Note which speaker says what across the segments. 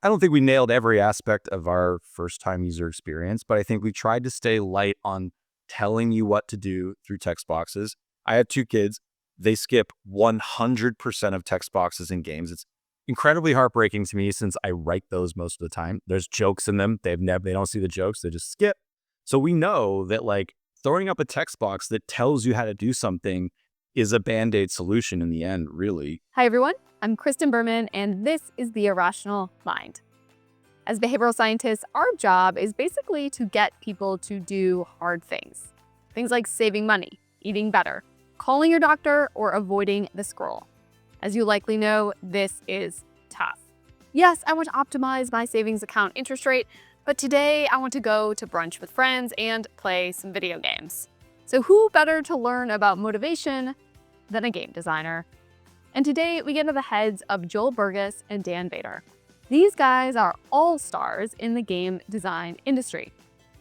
Speaker 1: I don't think we nailed every aspect of our first-time user experience, but I think we tried to stay light on telling you what to do through text boxes. I have 2 kids. They skip 100% of text boxes in games. It's incredibly heartbreaking to me since I write those most of the time. There's jokes in them. They don't see the jokes. They just skip. So we know that like throwing up a text box that tells you how to do something is a Band-Aid solution in the end, really.
Speaker 2: Hi everyone, I'm Kristen Berman, and this is The Irrational Mind. As behavioral scientists, our job is basically to get people to do hard things. Things like saving money, eating better, calling your doctor, or avoiding the scroll. As you likely know, this is tough. Yes, I want to optimize my savings account interest rate, but today I want to go to brunch with friends and play some video games. So who better to learn about motivation than a game designer? And today we get into the heads of Joel Burgess and Dan Vader. These guys are all-stars in the game design industry.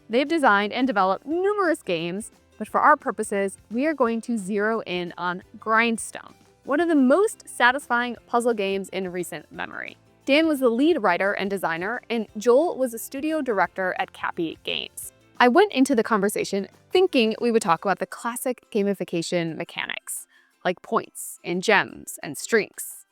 Speaker 2: They've designed and developed numerous games, but for our purposes, we are going to zero in on Grindstone, one of the most satisfying puzzle games in recent memory. Dan was the lead writer and designer, and Joel was a studio director at Capybara Games. I went into the conversation thinking we would talk about the classic gamification mechanics, like points and gems and streaks.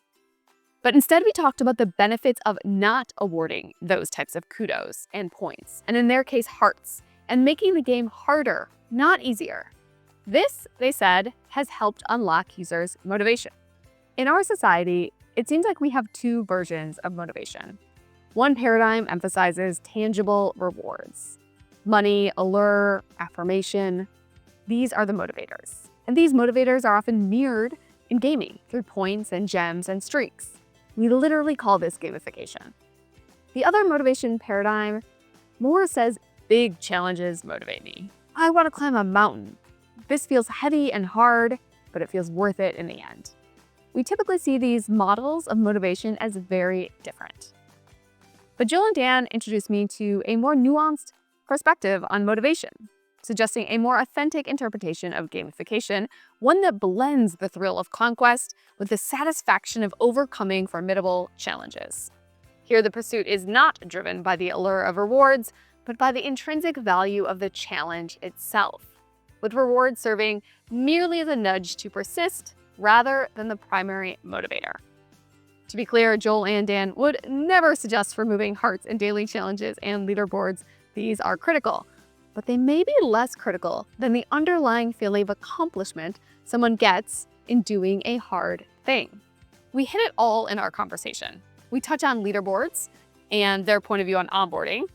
Speaker 2: But instead we talked about the benefits of not awarding those types of kudos and points, and in their case hearts, and making the game harder, not easier. This, they said, has helped unlock users' motivation. In our society, it seems like we have 2 versions of motivation. One paradigm emphasizes tangible rewards. Money, allure, affirmation. These are the motivators. And these motivators are often mirrored in gaming through points and gems and streaks. We literally call this gamification. The other motivation paradigm more says big challenges motivate me. I want to climb a mountain. This feels heavy and hard, but it feels worth it in the end. We typically see these models of motivation as very different. But Joel and Dan introduced me to a more nuanced perspective on motivation, suggesting a more authentic interpretation of gamification, one that blends the thrill of conquest with the satisfaction of overcoming formidable challenges. Here, the pursuit is not driven by the allure of rewards, but by the intrinsic value of the challenge itself, with rewards serving merely as a nudge to persist rather than the primary motivator. To be clear, Joel and Dan would never suggest removing hearts and daily challenges and leaderboards. These are critical, but they may be less critical than the underlying feeling of accomplishment someone gets in doing a hard thing. We hit it all in our conversation. We touch on leaderboards and their point of view on onboarding.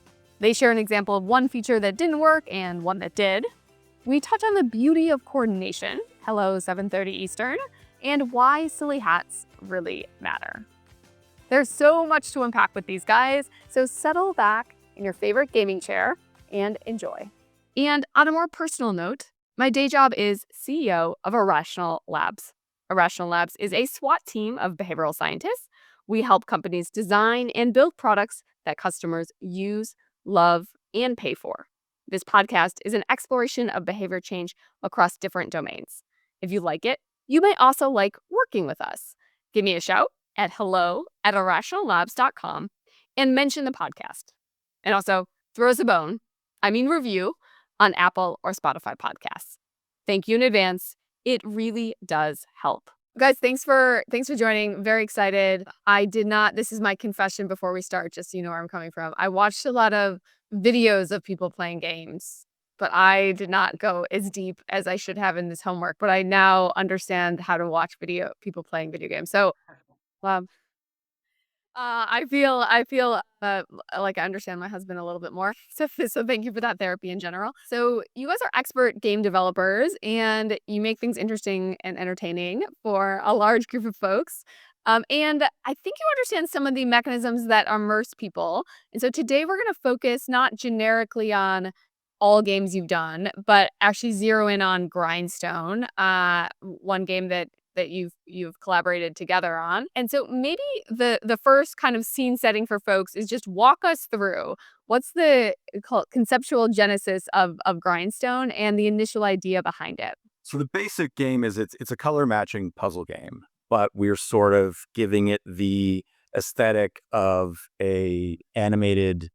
Speaker 2: They share an example of one feature that didn't work and one that did. We touch on the beauty of coordination, hello 7:30 Eastern, and why silly hats really matter. There's so much to unpack with these guys, so settle back in your favorite gaming chair and enjoy. And on a more personal note, my day job is CEO of Irrational Labs. Irrational Labs is a SWAT team of behavioral scientists. We help companies design and build products that customers use, love, and pay for. This podcast is an exploration of behavior change across different domains. If you like it, you may also like working with us. Give me a shout at hello@irrationallabs.com and mention the podcast. And also throw us a bone, review, on Apple or Spotify podcasts. Thank you in advance. It really does help. Guys, thanks for joining. Very excited. This is my confession before we start, just so you know where I'm coming from. I watched a lot of videos of people playing games, but I did not go as deep as I should have in this homework. But I now understand how to watch people playing video games. So, I feel like I understand my husband a little bit more. So thank you for that therapy in general. So you guys are expert game developers, and you make things interesting and entertaining for a large group of folks. And I think you understand some of the mechanisms that immerse people. And so today we're going to focus not generically on all games you've done, but actually zero in on Grindstone, one game that you've collaborated together on. And so maybe the first kind of scene setting for folks is just walk us through what's the conceptual genesis of Grindstone and the initial idea behind it.
Speaker 1: So the basic game is it's a color matching puzzle game, but we're sort of giving it the aesthetic of a animated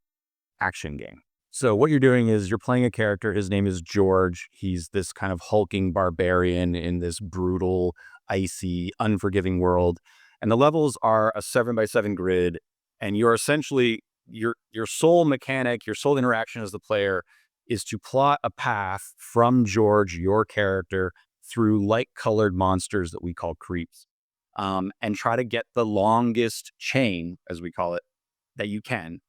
Speaker 1: action game. So what you're doing is you're playing a character. His name is George. He's this kind of hulking barbarian in this brutal, icy, unforgiving world. And the levels are a 7x7 grid. And you're essentially your sole mechanic, your sole interaction as the player is to plot a path from George, your character, through light colored monsters that we call creeps, and try to get the longest chain, as we call it, that you can.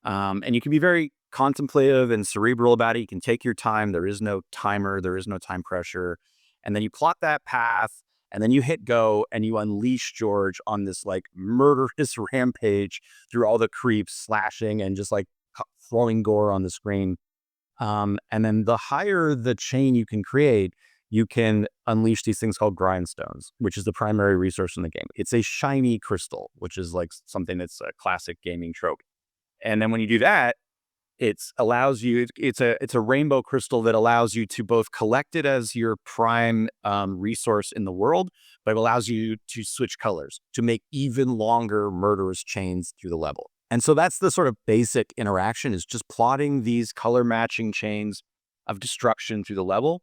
Speaker 1: And you can be very contemplative and cerebral about it. You can take your time. There is no timer. There is no time pressure. And then you plot that path and then you hit go and you unleash George on this like murderous rampage through all the creeps, slashing and just like throwing gore on the screen. And then the higher the chain you can create, you can unleash these things called grindstones, which is the primary resource in the game. It's a shiny crystal, which is like something that's a classic gaming trope. And then when you do that, it allows you, it's a rainbow crystal that allows you to both collect it as your prime resource in the world, but it allows you to switch colors to make even longer murderous chains through the level. And so that's the sort of basic interaction, is just plotting these color matching chains of destruction through the level.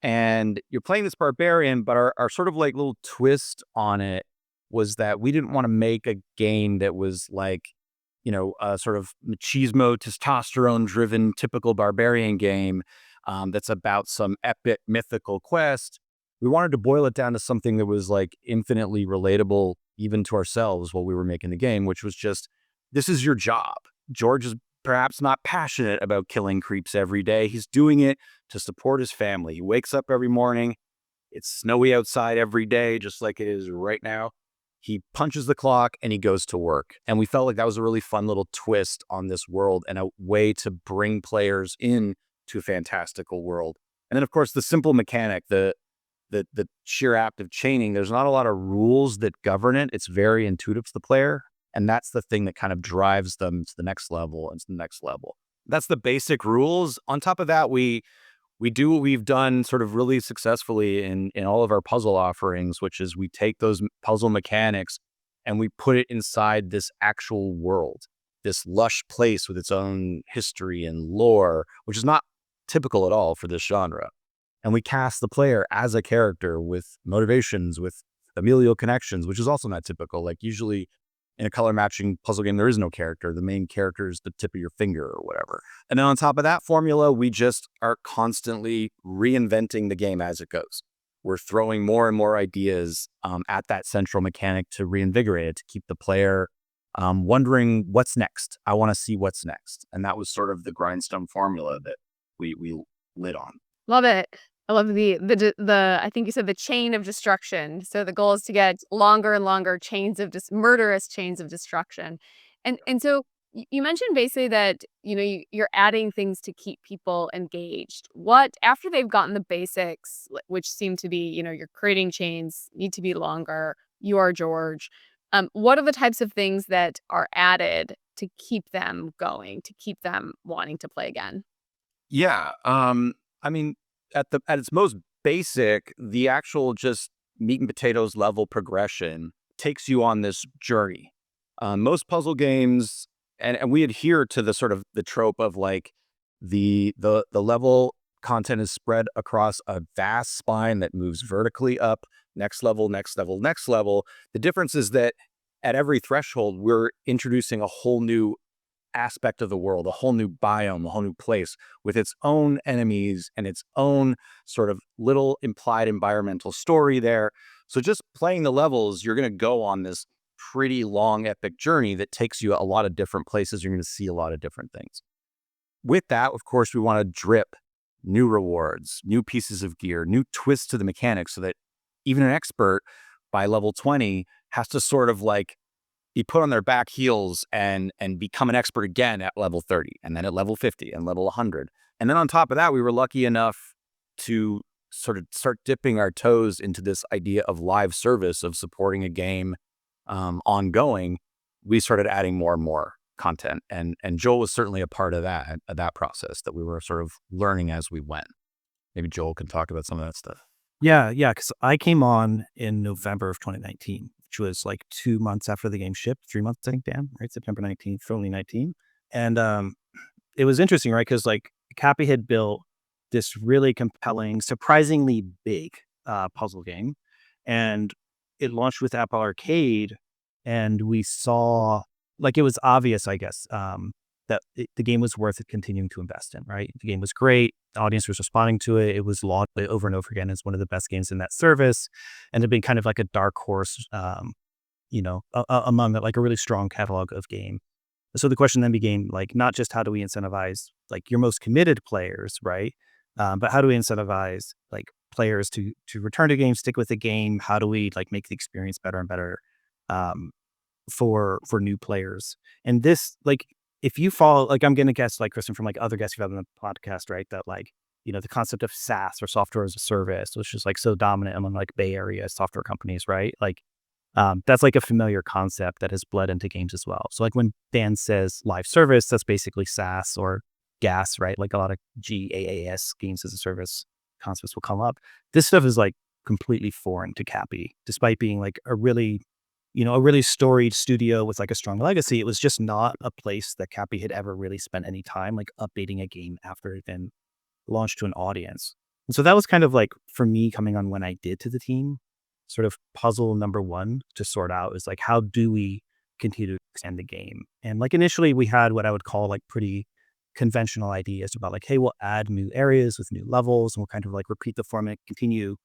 Speaker 1: And you're playing this barbarian, but our sort of like little twist on it was that we didn't want to make a game that was like, a sort of machismo, testosterone-driven, typical barbarian game that's about some epic mythical quest. We wanted to boil it down to something that was like infinitely relatable, even to ourselves while we were making the game, which was just, this is your job. George is perhaps not passionate about killing creeps every day. He's doing it to support his family. He wakes up every morning. It's snowy outside every day, just like it is right now. He punches the clock and he goes to work. And we felt like that was a really fun little twist on this world and a way to bring players in to a fantastical world. And then, of course, the simple mechanic, the sheer act of chaining, there's not a lot of rules that govern it. It's very intuitive to the player. And that's the thing that kind of drives them to the next level and to the next level. That's the basic rules. On top of that, we do what we've done sort of really successfully in all of our puzzle offerings, which is we take those puzzle mechanics and we put it inside this actual world, this lush place with its own history and lore, which is not typical at all for this genre. And we cast the player as a character with motivations, with familial connections, which is also not typical. Like usually in a color matching puzzle game, there is no character. The main character is the tip of your finger or whatever. And then on top of that formula, we just are constantly reinventing the game as it goes. We're throwing more and more ideas at that central mechanic to reinvigorate it, to keep the player wondering what's next. I want to see what's next. And that was sort of the Grindstone formula that we lit on.
Speaker 2: Love it. I love the I think you said the chain of destruction. So the goal is to get longer and longer chains of murderous chains of destruction. And so you mentioned basically that, you're adding things to keep people engaged. What, after they've gotten the basics, which seem to be, you're creating chains, need to be longer, you are George. What are the types of things that are added to keep them going, to keep them wanting to play again?
Speaker 1: Yeah. I mean, at its most basic, the actual just meat and potatoes level progression takes you on this journey. Most puzzle games, and we adhere to the sort of the trope of like the level content is spread across a vast spine that moves vertically up, next level, next level, next level. The difference is that at every threshold, we're introducing a whole new aspect of the world, a whole new biome, a whole new place with its own enemies and its own sort of little implied environmental story there. So just playing the levels, you're going to go on this pretty long epic journey that takes you a lot of different places. You're going to see a lot of different things. With that, of course, we want to drip new rewards, new pieces of gear, new twists to the mechanics so that even an expert by level 20 has to sort of like be put on their back heels and become an expert again at level 30, and then at level 50 and level 100. And then on top of that, we were lucky enough to sort of start dipping our toes into this idea of live service, of supporting a game ongoing. We started adding more and more content. And Joel was certainly a part of that process that we were sort of learning as we went. Maybe Joel can talk about some of that stuff.
Speaker 3: Yeah, because I came on in November of 2019 which was like 2 months after the game shipped, 3 months, I think, Dan, right? September 19th, 2019. And it was interesting, right? Because like Cappy had built this really compelling, surprisingly big puzzle game. And it launched with Apple Arcade. And we saw, like, it was obvious, I guess, that the game was worth it continuing to invest in, right? The game was great. The audience was responding to it. It was lauded over and over again as one of the best games in that service. And it had been kind of like a dark horse, among like a really strong catalog of game. So the question then became like, not just how do we incentivize like your most committed players, right? But how do we incentivize like players to return to games, stick with the game? How do we like make the experience better and better for new players? And this, like, if you follow, like, I'm gonna guess, like, Kristen, from like other guests you've had on the podcast, right? That like, the concept of SaaS or software as a service, which is like so dominant among like Bay Area software companies, right? Like, that's like a familiar concept that has bled into games as well. So like when Dan says live service, that's basically SaaS or GaaS, right? Like a lot of GaaS, games as a service concepts will come up. This stuff is like completely foreign to Cappy, despite being like a really storied studio with like a strong legacy. It was just not a place that Cappy had ever really spent any time like updating a game after it had been launched to an audience. And so that was kind of like, for me, coming on when I did to the team, sort of puzzle number one to sort out is like, how do we continue to extend the game? And like initially we had what I would call like pretty conventional ideas about like, hey, we'll add new areas with new levels and we'll kind of like repeat the format, continue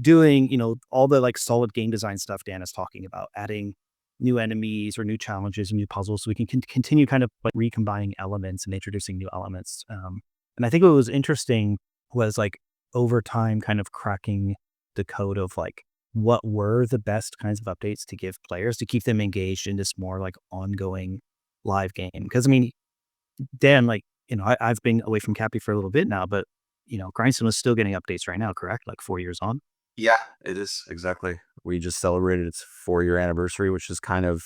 Speaker 3: doing, all the like solid game design stuff Dan is talking about, adding new enemies or new challenges and new puzzles so we can continue kind of like recombining elements and introducing new elements. And I think what was interesting was like over time kind of cracking the code of like what were the best kinds of updates to give players to keep them engaged in this more like ongoing live game. Because I mean, Dan, like, I've been away from Cappy for a little bit now, but Grindstone is still getting updates right now, correct? Like 4 years on.
Speaker 1: Yeah, it is. Exactly. We just celebrated its 4-year anniversary, which is kind of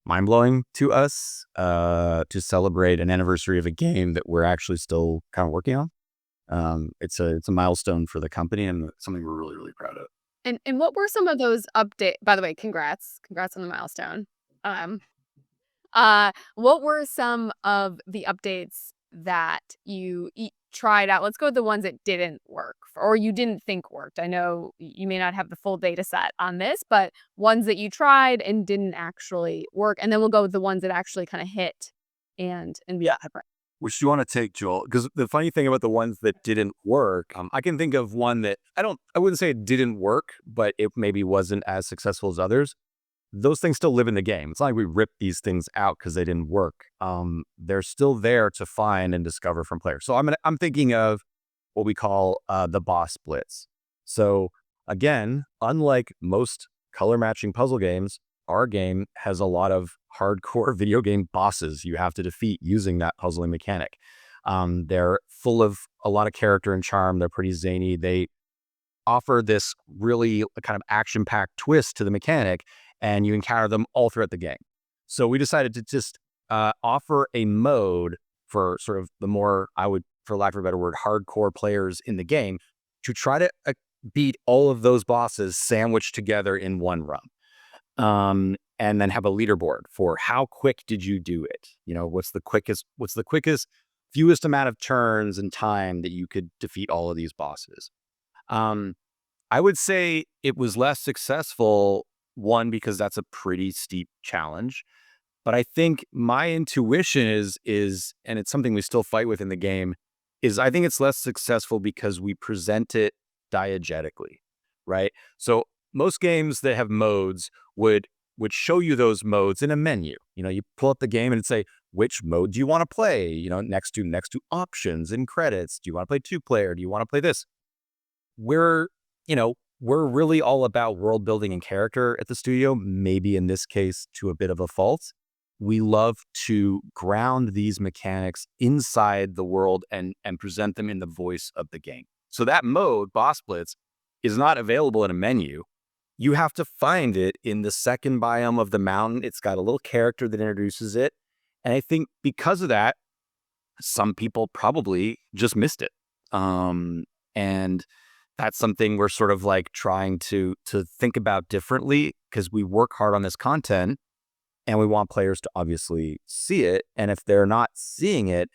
Speaker 1: mind-blowing to us, to celebrate an anniversary of a game that we're actually still kind of working on. It's a milestone for the company and something we're really, really proud of.
Speaker 2: And what were some of those update? By the way, congrats on the milestone. Um, what were some of the updates that you tried out? Let's go with the ones that didn't work or you didn't think worked. I know you may not have the full data set on this, but ones that you tried and didn't actually work. And then we'll go with the ones that actually kind of hit and be different.
Speaker 1: Which do you want to take, Joel? Because the funny thing about the ones that didn't work, I can think of one that I wouldn't say it didn't work, but it maybe wasn't as successful as others. Those things still live in the game. It's not like we ripped these things out because they didn't work. They're still there to find and discover from players. So I'm thinking of what we call the boss splits. So again, unlike most color matching puzzle games, our game has a lot of hardcore video game bosses you have to defeat using that puzzling mechanic. They're full of a lot of character and charm. They're pretty zany. They offer this really kind of action-packed twist to the mechanic, and you encounter them all throughout the game. So we decided to just offer a mode for sort of the more, for lack of a better word, hardcore players in the game to try to beat all of those bosses sandwiched together in one run. And then have a leaderboard for how quick did you do it? What's the quickest, fewest amount of turns and time that you could defeat all of these bosses. I would say it was less successful, one, because that's a pretty steep challenge. But I think my intuition is, and it's something we still fight with in the game, is I think it's less successful because we present it diegetically, right? So most games that have modes would show you those modes in a menu. You pull up the game and it'd say, which mode do you want to play? Next to options and credits. Do you want to play 2-player? Do you want to play this? We're really all about world building and character at the studio, maybe in this case to a bit of a fault. We love to ground these mechanics inside the world and present them in the voice of the game. So that mode, Boss Blitz, is not available in a menu. You have to find it in the second biome of the mountain. It's got a little character that introduces it. And I think because of that, some people probably just missed it. And that's something we're sort of like trying to think about differently, because we work hard on this content and we want players to obviously see it. And if they're not seeing it,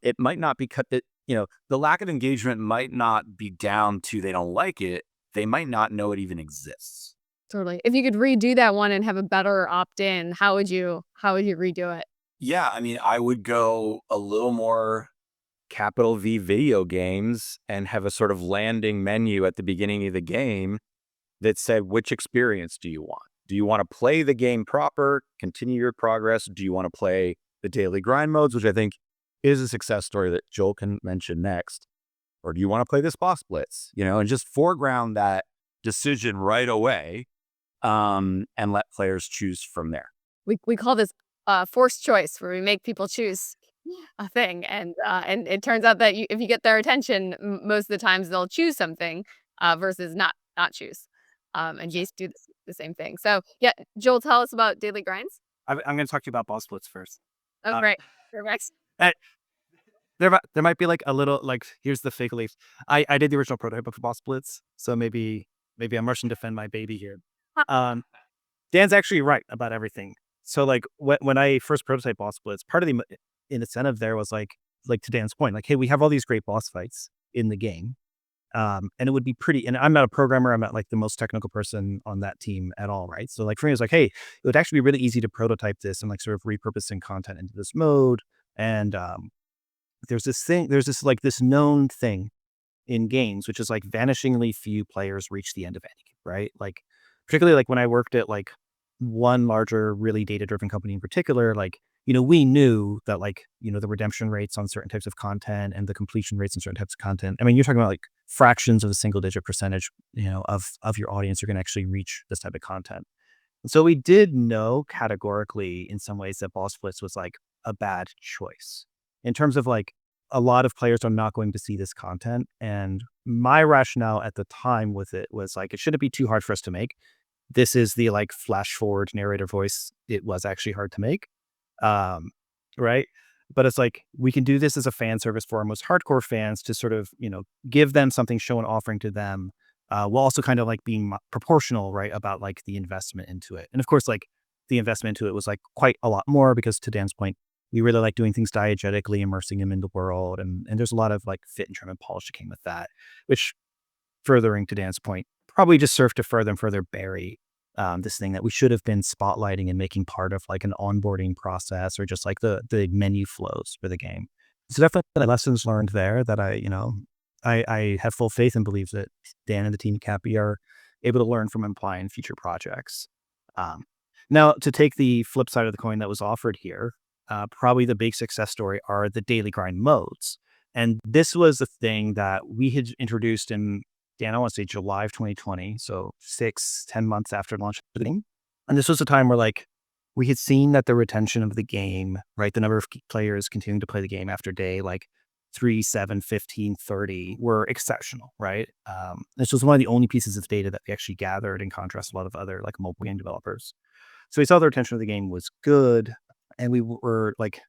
Speaker 1: it might not be the lack of engagement might not be down to they don't like it. They might not know it even exists.
Speaker 2: Totally. If you could redo that one and have a better opt-in, how would you redo it?
Speaker 1: Yeah, I mean, I would go a little more capital V video games and have a sort of landing menu at the beginning of the game that said, which experience do you want? Do you want to play the game proper, continue your progress? Do you want to play the daily grind modes, which I think is a success story that Joel can mention next? Or do you want to play this boss blitz? And just foreground that decision right away, and let players choose from there.
Speaker 2: We call this forced choice, where we make people choose a thing, and it turns out that if you get their attention, most of the times they'll choose something versus not choose. And Jace do the same thing. So yeah, Joel, tell us about daily grinds.
Speaker 3: I'm going to talk to you about boss splits first.
Speaker 2: Oh, great. Perfect.
Speaker 3: There might be like a little, like, here's the fake leaf. I did the original prototype of boss splits, so maybe I'm rushing to defend my baby here. Dan's actually right about everything. So like when I first prototyped boss splits, part of the incentive there was like to Dan's point, like, hey, we have all these great boss fights in the game. And it would be pretty, and I'm not a programmer, I'm not like the most technical person on that team at all, right? So like for me, it's like, hey, it would actually be really easy to prototype this and like sort of repurposing content into this mode. And there's this known thing in games, which is like vanishingly few players reach the end of any game, right? Like particularly like when I worked at like one larger, really data-driven company in particular, like, we knew that like, the redemption rates on certain types of content and the completion rates on certain types of content. I mean, you're talking about like fractions of a single digit percentage, of your audience are going to actually reach this type of content. And so we did know categorically in some ways that boss splits was like a bad choice in terms of like a lot of players are not going to see this content. And my rationale at the time with it was like, it shouldn't be too hard for us to make. This is the like flash forward narrator voice. It was actually hard to make. Right. But it's like, we can do this as a fan service for our most hardcore fans to sort of, give them something, show an offering to them, while also kind of like being proportional, right, about like the investment into it. And of course, like the investment into it was like quite a lot more because to Dan's point, we really like doing things diegetically, immersing them in the world. And there's a lot of like fit and trim and polish that came with that, which, furthering to Dan's point, probably just served to further and further bury this thing that we should have been spotlighting and making part of like an onboarding process or just like the menu flows for the game. So definitely lessons learned there that I have full faith and believe that Dan and the team at Cappy are able to learn from and apply in future projects. Now, to take the flip side of the coin that was offered here, probably the big success story are the daily grind modes. And this was the thing that we had introduced in, Dan, I want to say July of 2020. So 6-10 months after launch of the game. And this was a time where like we had seen that the retention of the game, right, the number of players continuing to play the game after day, like 3, 7, 15, 30 were exceptional, right? This was one of the only pieces of data that we actually gathered in contrast to a lot of other like mobile game developers. So we saw the retention of the game was good. And we were like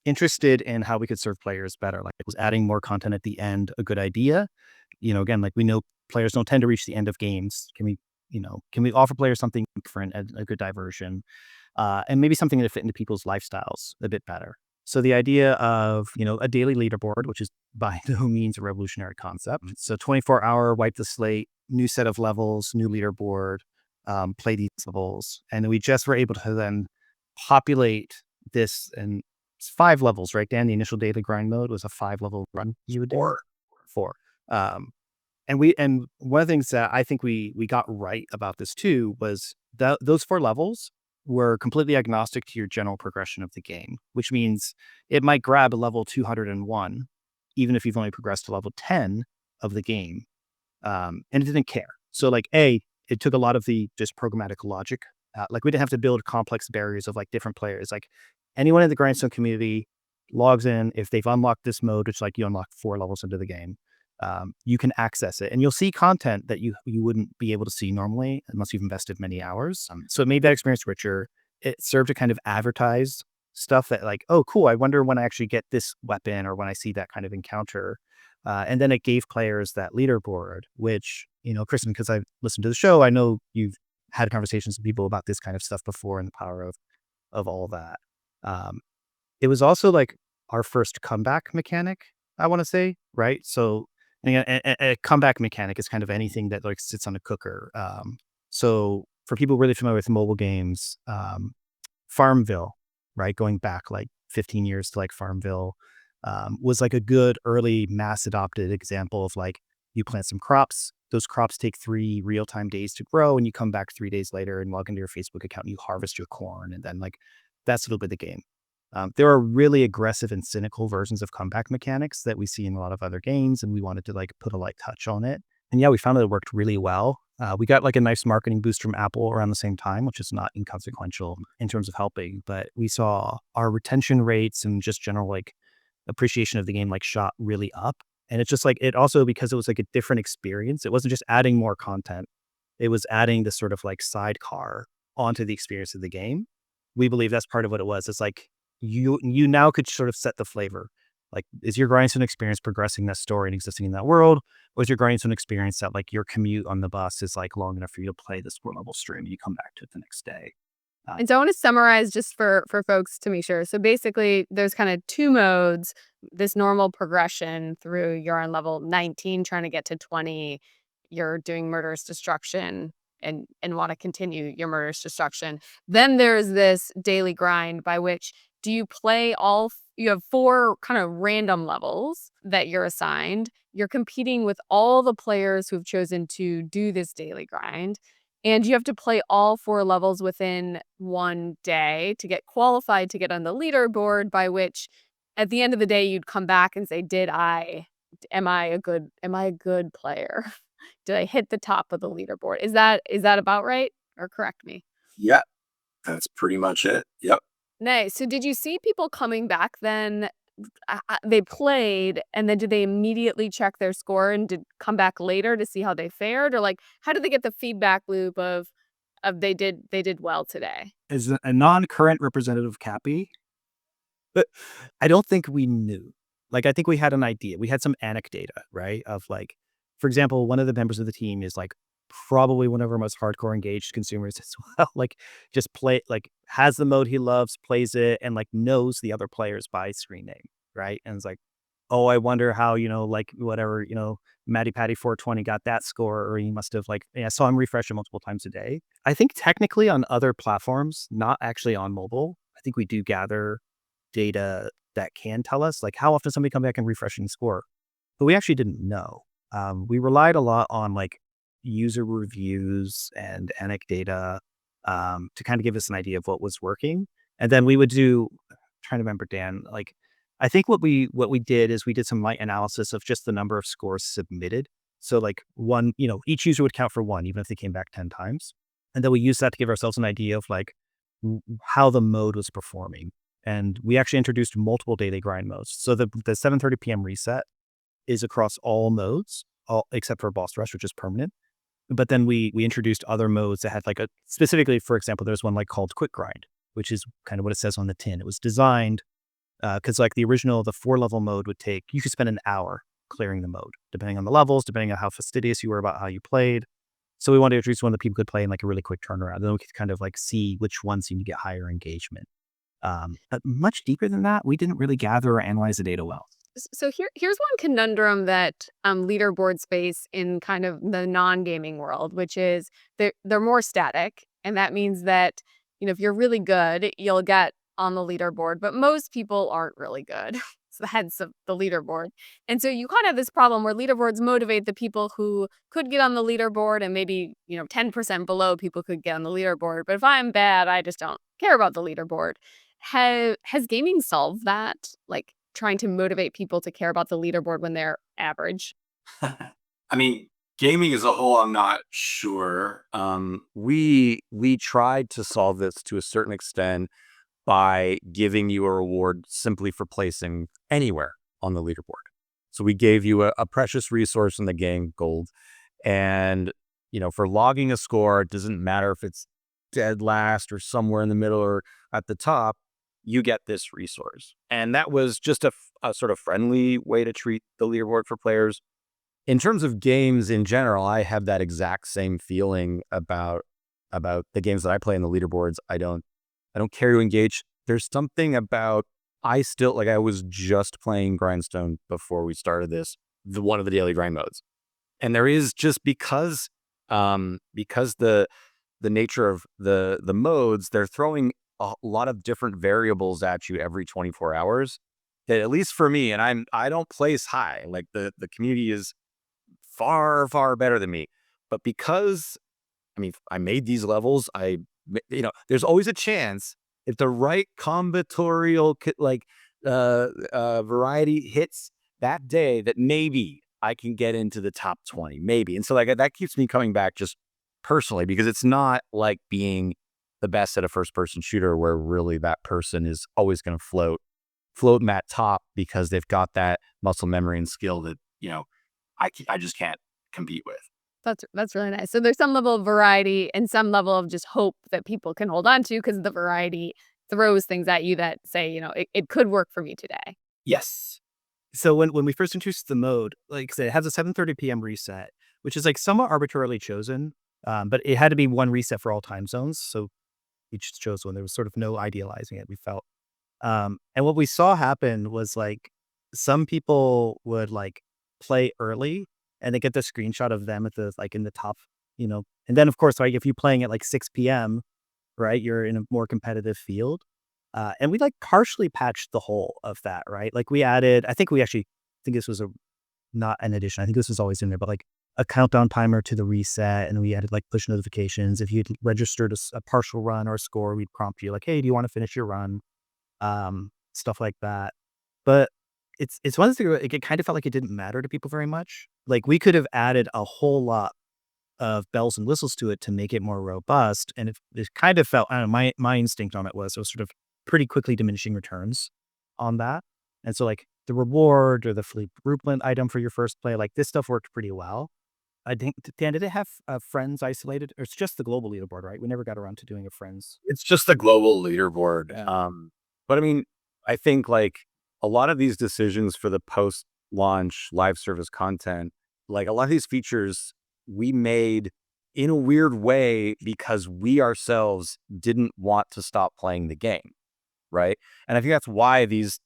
Speaker 3: interested in how we could serve players better. Like, was adding more content at the end a good idea? Again, like we know players don't tend to reach the end of games. Can we offer players something different, a good diversion, and maybe something that fit into people's lifestyles a bit better? So the idea of, a daily leaderboard, which is by no means a revolutionary concept. So 24-hour, wipe the slate, new set of levels, new leaderboard, play these levels. And we just were able to then populate this, and it's 5 levels, right, Dan? The initial daily grind mode was a 5-level run. You would do 4. And one of the things that I think we got right about this too was that those 4 levels were completely agnostic to your general progression of the game, which means it might grab a level 201, even if you've only progressed to level 10 of the game. And it didn't care. So like, it took a lot of the just programmatic logic. Like we didn't have to build complex barriers of like different players. Like anyone in the Grindstone community logs in, if they've unlocked this mode, which like you unlock 4 levels into the game, you can access it and you'll see content that you wouldn't be able to see normally unless you've invested many hours. So it made that experience richer. It served to kind of advertise stuff that like, oh, cool, I wonder when I actually get this weapon or when I see that kind of encounter. And then it gave players that leaderboard, which, Kristen, because I've listened to the show, I know you've had conversations with people about this kind of stuff before and the power of all that. Um, it was also like our first comeback mechanic, I want to say, right? So a comeback mechanic is kind of anything that like sits on a cooker. So for people really familiar with mobile games, Farmville, right, going back like 15 years to like Farmville, was like a good early mass adopted example of like you plant some crops, those crops take 3 real-time days to grow, and you come back 3 days later and log into your Facebook account and you harvest your corn, and then like that's a little bit of the game. There are really aggressive and cynical versions of comeback mechanics that we see in a lot of other games, and we wanted to like put a light touch on it. And yeah, we found that it worked really well. We got like a nice marketing boost from Apple around the same time, which is not inconsequential in terms of helping. But we saw our retention rates and just general like appreciation of the game like shot really up. And it's just like it also, because it was like a different experience. It wasn't just adding more content. It was adding this sort of like sidecar onto the experience of the game. We believe that's part of what it was. It's like you now could sort of set the flavor. Like, is your Grindstone experience progressing that story and existing in that world? Or is your Grindstone experience that like your commute on the bus is like long enough for you to play the sport level stream and you come back to it the next day?
Speaker 2: And so I want to summarize just for folks to make sure. So basically, there's kind of 2 modes. This normal progression through you're on level 19, trying to get to 20. You're doing murderous destruction and want to continue your murderous destruction. Then there's this daily grind by which do you play you have 4 kind of random levels that you're assigned. You're competing with all the players who've chosen to do this daily grind. And you have to play all 4 levels within 1 day to get qualified to get on the leaderboard, by which at the end of the day, you'd come back and say, am I a good player? Did I hit the top of the leaderboard? Is that about right? Or correct me?
Speaker 1: Yeah, that's pretty much it. Yep.
Speaker 2: Nice. So did you see people coming back then? They played, and then did they immediately check their score and did come back later to see how they fared? Or like, how did they get the feedback loop of they did well today?
Speaker 3: As a non-current representative of Cappy, but I don't think we knew. Like, I think we had an idea. We had some anecdata, right? Of like, for example, one of the members of the team is like probably one of our most hardcore engaged consumers as well. Like, just has the mode he loves, plays it, and like knows the other players by screen name, right? And it's like, oh, I wonder how, like whatever, Matty Patty 420 got that score, or he must have like, I saw him refresh it multiple times a day. I think technically on other platforms, not actually on mobile, I think we do gather data that can tell us like how often somebody come back and refreshing the score, but we actually didn't know. We relied a lot on like user reviews and anecdata to kind of give us an idea of what was working. And then we would trying to remember, Dan, like, I think what we did is we did some light analysis of just the number of scores submitted. So like each user would count for 1, even if they came back 10 times. And then we used that to give ourselves an idea of like how the mode was performing. And we actually introduced multiple daily grind modes. So the 7:30 p.m. reset is across all modes, except for Boss Rush, which is permanent. But then we introduced other modes that had like specifically, for example, there's one like called Quick Grind, which is kind of what it says on the tin. It was designed because like the 4-level mode you could spend an hour clearing the mode, depending on the levels, depending on how fastidious you were about how you played. So we wanted to introduce one that people could play in like a really quick turnaround. Then we could kind of like see which ones seem to get higher engagement. But much deeper than that, we didn't really gather or analyze the data well.
Speaker 2: So here's one conundrum that leaderboards face in kind of the non-gaming world, which is they're more static, and that means that if you're really good, you'll get on the leaderboard, but most people aren't really good. It's the heads of the leaderboard, and so you kind of have this problem where leaderboards motivate the people who could get on the leaderboard, and maybe 10% below people could get on the leaderboard. But if I'm bad, I just don't care about the leaderboard. Has gaming solved that? Like, trying to motivate people to care about the leaderboard when they're average?
Speaker 1: I mean, gaming as a whole, I'm not sure. We tried to solve this to a certain extent by giving you a reward simply for placing anywhere on the leaderboard. So we gave you a precious resource in the game, gold, and for logging a score, it doesn't matter if it's dead last or somewhere in the middle or at the top. you get this resource. And that was just a sort of friendly way to treat the leaderboard for players. In terms of games in general, I have that exact same feeling about the games that I play in the leaderboards. I don't care to engage. There's something about, I was just playing Grindstone before we started this, one of the daily grind modes. And there is, just because the nature of the modes, they're throwing a lot of different variables at you every 24 hours. That, at least for me, and I don't place high. Like, the community is far, far better than me. But because, I made these levels, there's always a chance, if the right combinatorial variety hits that day, that maybe I can get into the top 20, maybe. And so, like, that keeps me coming back, just personally, because it's not like being the best at a first person shooter where really that person is always going to float in that top because they've got that muscle memory and skill that, I just can't compete with.
Speaker 2: That's really nice. So there's some level of variety and some level of just hope that people can hold on to, because the variety throws things at you that say, it could work for me today.
Speaker 3: Yes. So when we first introduced the mode, like I said, it has a 7:30 p.m. reset, which is like somewhat arbitrarily chosen, but it had to be one reset for all time zones. So each chose one. There was sort of no idealizing it, we felt. And what we saw happen was, like, some people would, like, play early and they get the screenshot of them at the, like, in the top, and then, of course, like, if you're playing at like 6 p.m., right, you're in a more competitive field. And we, like, partially patched the whole of that, right? Like, we added, I think this was not an addition. I think this was always in there, but, like, a countdown timer to the reset. And we added, like, push notifications. If you'd registered a partial run or a score, we'd prompt you like, hey, do you want to finish your run? Stuff like that. But it's one of the things, it kind of felt like it didn't matter to people very much. Like, we could have added a whole lot of bells and whistles to it to make it more robust. And it kind of felt, I don't know, my instinct on it was sort of pretty quickly diminishing returns on that. And so, like, the reward or the free blueprint item for your first play, like, this stuff worked pretty well. I think, Dan, did it have friends isolated, or it's just the global leaderboard, right? We never got around to doing a friends.
Speaker 1: It's just the global leaderboard.
Speaker 3: Yeah.
Speaker 1: But I think, like, a lot of these decisions for the post-launch live service content, like, a lot of these features we made in a weird way because we ourselves didn't want to stop playing the game, right? And I think that's why these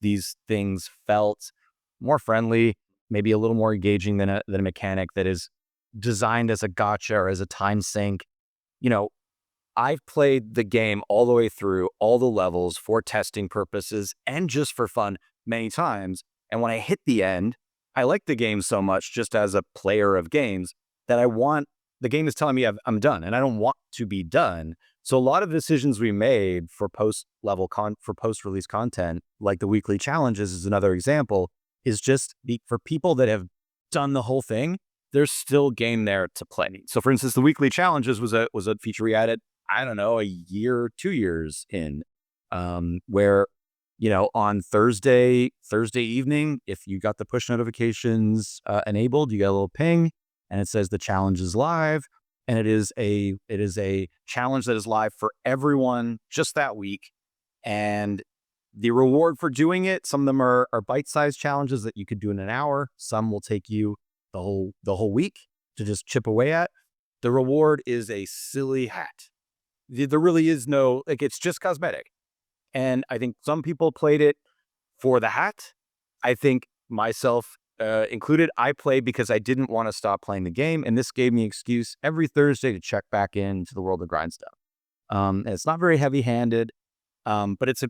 Speaker 1: things felt more friendly, maybe a little more engaging than a mechanic that is designed as a gotcha or as a time sink. I've played the game all the way through, all the levels, for testing purposes and just for fun many times. And when I hit the end, I like the game so much, just as a player of games, that the game is telling me I'm done, and I don't want to be done. So a lot of decisions we made for post-release content, like the weekly challenges is another example, is just for people that have done the whole thing, there's still game there to play. So, for instance, the weekly challenges was a feature we added, I don't know, a year, 2 years in, where, on Thursday evening, if you got the push notifications enabled, you get a little ping, and it says the challenge is live, and it is a challenge that is live for everyone just that week. And the reward for doing it, some of them are bite-sized challenges that you could do in an hour. Some will take you the whole week to just chip away at. The reward is a silly hat. There really is no, like, it's just cosmetic. And I think some people played it for the hat. I think myself included, I played because I didn't want to stop playing the game. And this gave me an excuse every Thursday to check back into the world of Grindstone. And it's not very heavy-handed, but it's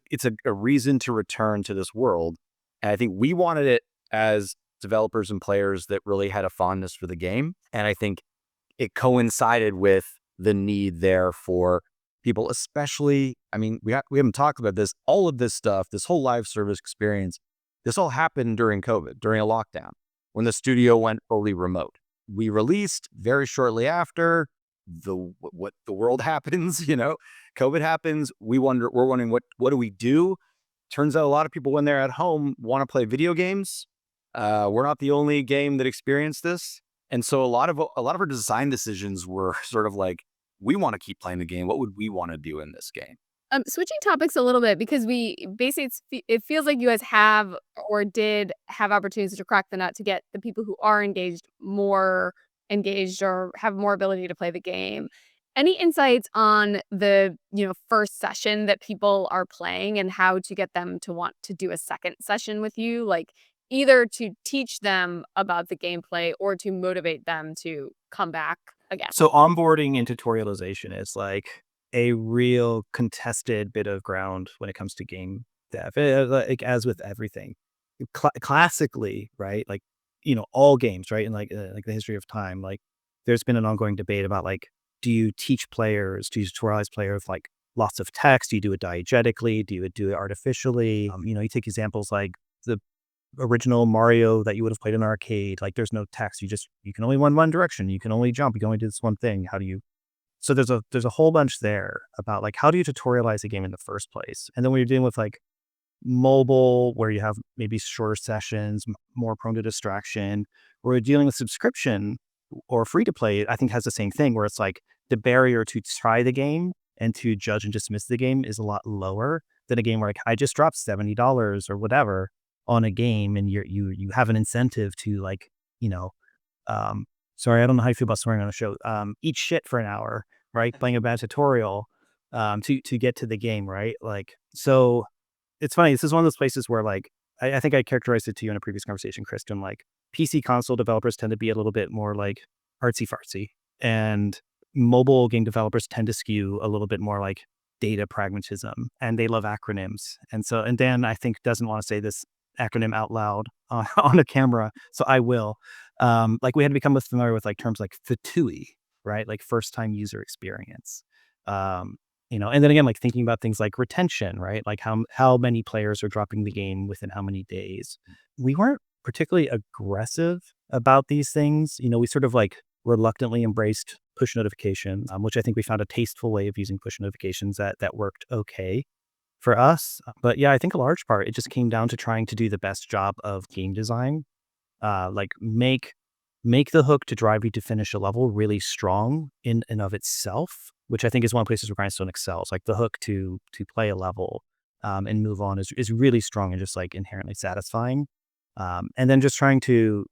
Speaker 1: a reason to return to this world. And I think we wanted it as developers and players that really had a fondness for the game. And I think it coincided with the need there for people, especially, we haven't talked about this, all of this stuff, this whole live service experience, this all happened during COVID, during a lockdown, when the studio went fully remote. We released very shortly after the world happens, COVID happens. We're wondering what do we do? Turns out a lot of people, when they're at home, want to play video games. We're not the only game that experienced this. And so a lot of our design decisions were sort of like, we want to keep playing the game. What would we want to do in this game?
Speaker 2: Switching topics a little bit because we basically it feels like you guys have or did have opportunities to crack the nut to get the people who are engaged more engaged or have more ability to play the game. Any insights on the, first session that people are playing and how to get them to want to do a second session with you? Like either to teach them about the gameplay or to motivate them to come back again.
Speaker 3: So onboarding and tutorialization is like a real contested bit of ground when it comes to game dev, like as with everything. Classically, right? Like, all games, right? In like the history of time, like there's been an ongoing debate about like, do you teach players, do you tutorialize players like lots of text? Do you do it diegetically? Do you do it artificially? You take examples like the original Mario that you would have played in an arcade. Like there's no text. You can only run one direction. You can only jump. You can only do this one thing. How do you? So there's a whole bunch there about like how do you tutorialize a game in the first place? And then when you're dealing with like mobile, where you have maybe shorter sessions, more prone to distraction, or you're dealing with subscription or free to play, I think has the same thing where it's like the barrier to try the game and to judge and dismiss the game is a lot lower than a game where like I just dropped $70 or whatever on a game and you have an incentive to like, sorry, I don't know how you feel about swearing on a show. Eat shit for an hour, right? Playing a bad tutorial to get to the game, right? Like, so it's funny. This is one of those places where like, I think I characterized it to you in a previous conversation, Kristen, like PC console developers tend to be a little bit more like artsy fartsy and mobile game developers tend to skew a little bit more like data pragmatism and they love acronyms. And Dan, I think, doesn't want to say this acronym out loud on a camera. So I will. Like we had to become familiar with like terms like FTUI, right? Like first time user experience. And then again, like thinking about things like retention, right? Like how many players are dropping the game within how many days. We weren't particularly aggressive about these things. We sort of like reluctantly embraced push notifications, which I think we found a tasteful way of using push notifications that worked okay for us. But yeah, I think a large part, it just came down to trying to do the best job of game design. Like make the hook to drive you to finish a level really strong in and of itself, which I think is one of the places where Grindstone excels. Like the hook to play a level and move on is really strong and just like inherently satisfying. And then just trying to,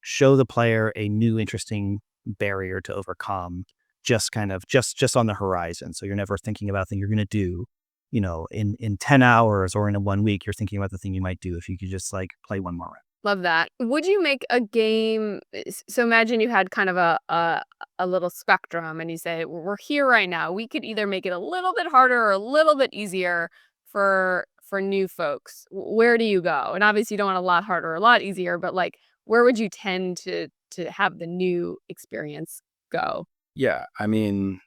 Speaker 3: show the player a new interesting barrier to overcome just kind of just on the horizon. So you're never thinking about the thing you're going to do, in 10 hours or in 1 week, you're thinking about the thing you might do if you could just like play one more round.
Speaker 2: Love that. Would you make a game? So imagine you had kind of a little spectrum, and you say we're here right now. We could either make it a little bit harder or a little bit easier for new folks. Where do you go? And obviously, you don't want a lot harder or a lot easier, but like where would you tend to have the new experience go?
Speaker 1: Yeah, I mean,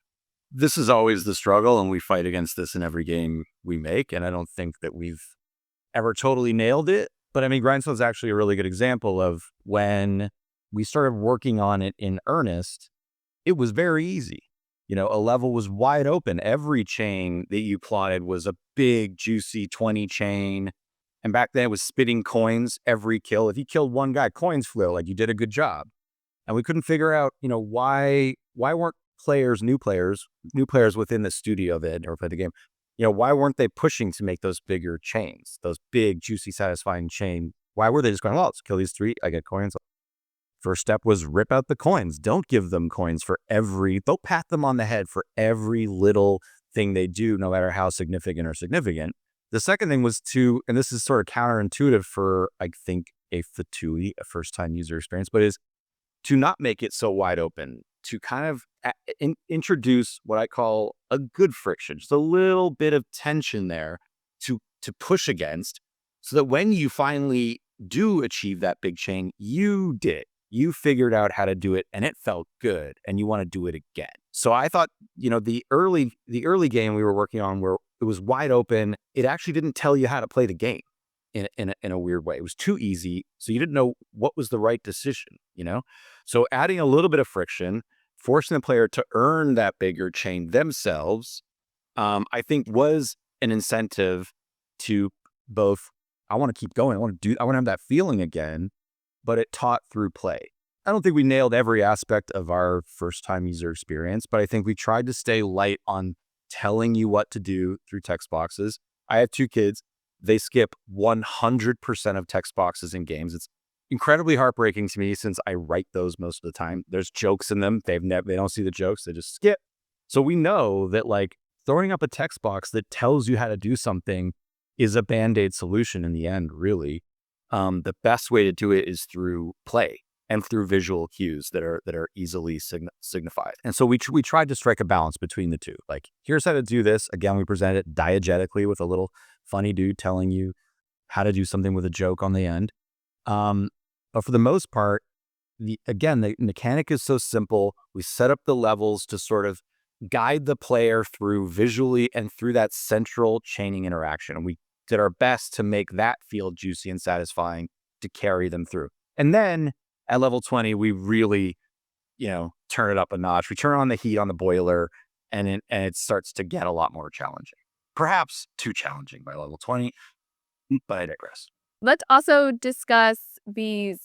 Speaker 1: this is always the struggle, and we fight against this in every game we make. And I don't think that we've ever totally nailed it. But I mean, Grindstone is actually a really good example of when we started working on it in earnest, it was very easy. A level was wide open. Every chain that you plotted was a big, juicy 20 chain. And back then it was spitting coins every kill. If you killed one guy, coins flew, like you did a good job. And we couldn't figure out, why weren't new players within the studio that or play the game, why weren't they pushing to make those bigger chains, those big, juicy, satisfying chain? Why were they just going, well, let's kill these 3, I get coins. First step was rip out the coins. Don't give them coins don't pat them on the head for every little thing they do, no matter how significant or significant. The second thing was and this is sort of counterintuitive for, I think, a FTUI, a first time user experience, but is to not make it so wide open, to kind of introduce what I call a good friction, just a little bit of tension there to push against, so that when you finally do achieve that big chain, you figured out how to do it and it felt good and you want to do it again. So I thought, the early game we were working on where it was wide open, it actually didn't tell you how to play the game in a weird way. It was too easy. So you didn't know what was the right decision, So adding a little bit of friction, forcing the player to earn that bigger chain themselves, I think was an incentive to both, I want to keep going. I want to have that feeling again, but it taught through play. I don't think we nailed every aspect of our first time user experience, but I think we tried to stay light on telling you what to do through text boxes. I have 2 kids. They skip 100% of text boxes in games. It's incredibly heartbreaking to me since I write those most of the time. There's jokes in them. They don't see the jokes. They just skip. So we know that like throwing up a text box that tells you how to do something is a Band-Aid solution in the end, really. The best way to do it is through play and through visual cues that are easily signified. And so we tried to strike a balance between the two. Like, here's how to do this. Again, we presented it diegetically with a little funny dude telling you how to do something with a joke on the end. But for the most part, the mechanic is so simple. We set up the levels to sort of guide the player through visually and through that central chaining interaction. And we did our best to make that feel juicy and satisfying to carry them through. And then at level 20, we really, turn it up a notch. We turn on the heat on the boiler, and it starts to get a lot more challenging. Perhaps too challenging by level 20, but I digress.
Speaker 2: Let's also discuss these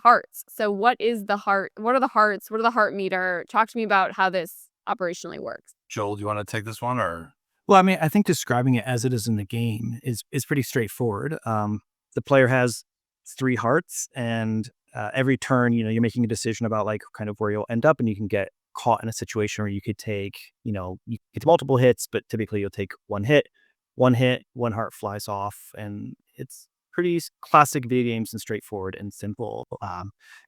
Speaker 2: hearts. So what is the heart? What are the hearts? What are the heart meter? Talk to me about how this operationally works.
Speaker 4: Joel, do you want to take this one or?
Speaker 3: Well, I mean, I think describing it as it is in the game is pretty straightforward. The player has 3 hearts, and every turn, you're making a decision about like kind of where you'll end up, and you can get caught in a situation where you could take, you get multiple hits, but typically you'll take one hit, one heart flies off, and it's pretty classic video games and straightforward and simple. I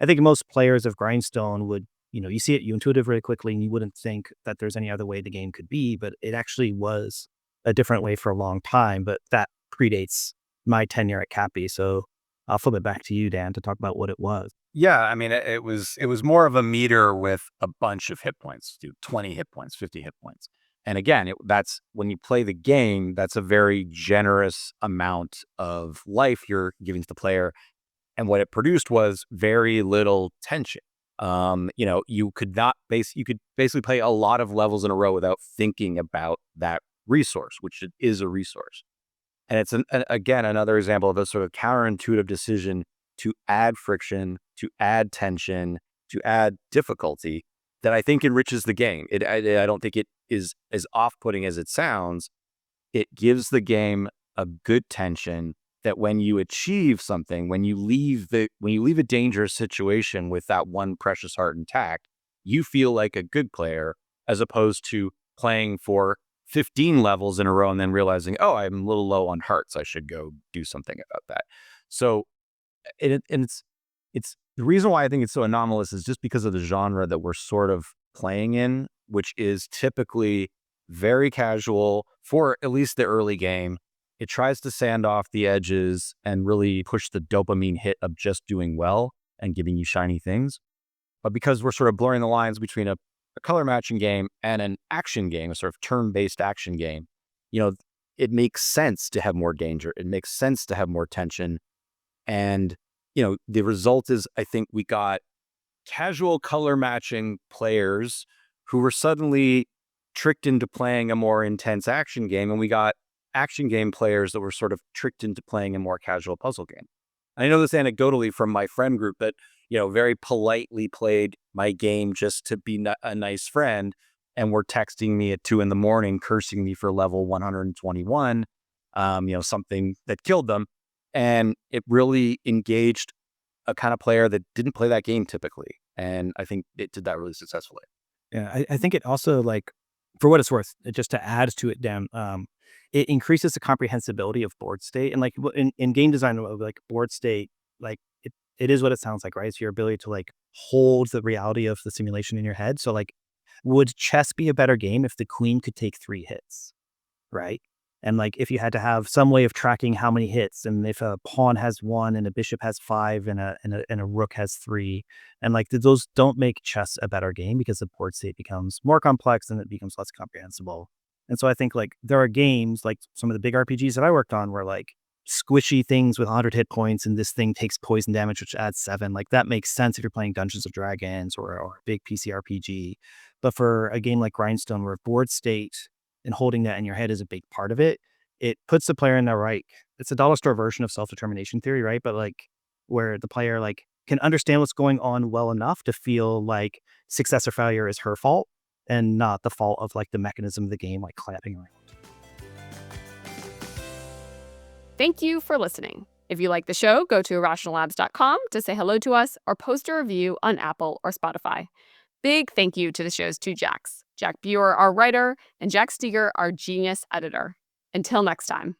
Speaker 3: think most players of Grindstone would, you see it, you intuitive really quickly, and you wouldn't think that there's any other way the game could be, but it actually was a different way for a long time. But that predates my tenure at Cappy. So I'll flip it back to you, Dan, to talk about what it was.
Speaker 1: Yeah, I mean, it was more of a meter with a bunch of hit points, 20 hit points, 50 hit points. And again, that's when you play the game, that's a very generous amount of life you're giving to the player. And what it produced was very little tension. You could basically play a lot of levels in a row without thinking about that resource, which it is a resource. And it's again another example of a sort of counterintuitive decision to add friction, to add tension, to add difficulty that I think enriches the game. I don't think it is as off-putting as it sounds. It gives the game a good tension that when you achieve something, when you leave a dangerous situation with that one precious heart intact, you feel like a good player, as opposed to playing for 15 levels in a row and then realizing, oh, I'm a little low on hearts, I should go do something about that. So it's the reason why I think it's so anomalous is just because of the genre that we're sort of playing in, which is typically very casual for at least the early game. It tries to sand off the edges and really push the dopamine hit of just doing well and giving you shiny things. But because we're sort of blurring the lines between a color matching game and an action game, a sort of turn-based action game, it makes sense to have more danger. It makes sense to have more tension. And, the result is, I think we got casual color matching players who were suddenly tricked into playing a more intense action game. And we got action game players that were sort of tricked into playing a more casual puzzle game. I know this anecdotally from my friend group that, very politely played my game just to be a nice friend, and were texting me at 2 a.m, cursing me for level 121, something that killed them. And it really engaged a kind of player that didn't play that game typically. And I think it did that really successfully.
Speaker 3: Yeah, I think it also, like, for what it's worth, just to add to it, Dan, it increases the comprehensibility of board state. And like in game design, like board state, like it is what it sounds like, right? It's your ability to like hold the reality of the simulation in your head. So like, would chess be a better game if the queen could take 3 hits, right? And like, if you had to have some way of tracking how many hits, and if a pawn has 1 and a bishop has 5 and a rook has 3, and like those don't make chess a better game because the board state becomes more complex and it becomes less comprehensible. And so I think like there are games like some of the big RPGs that I worked on where like squishy things with 100 hit points and this thing takes poison damage, which adds 7. Like that makes sense if you're playing Dungeons and Dragons or a big PC RPG. But for a game like Grindstone, where board state and holding that in your head is a big part of it, it puts the player in the right. It's a dollar store version of self-determination theory, right? But like where the player like can understand what's going on well enough to feel like success or failure is her fault, and not the fault of like the mechanism of the game, like clapping around.
Speaker 2: Thank you for listening. If you like the show, go to irrationallabs.com to say hello to us or post a review on Apple or Spotify. Big thank you to the show's two Jacks, Jack Buer, our writer, and Jack Steger, our genius editor. Until next time.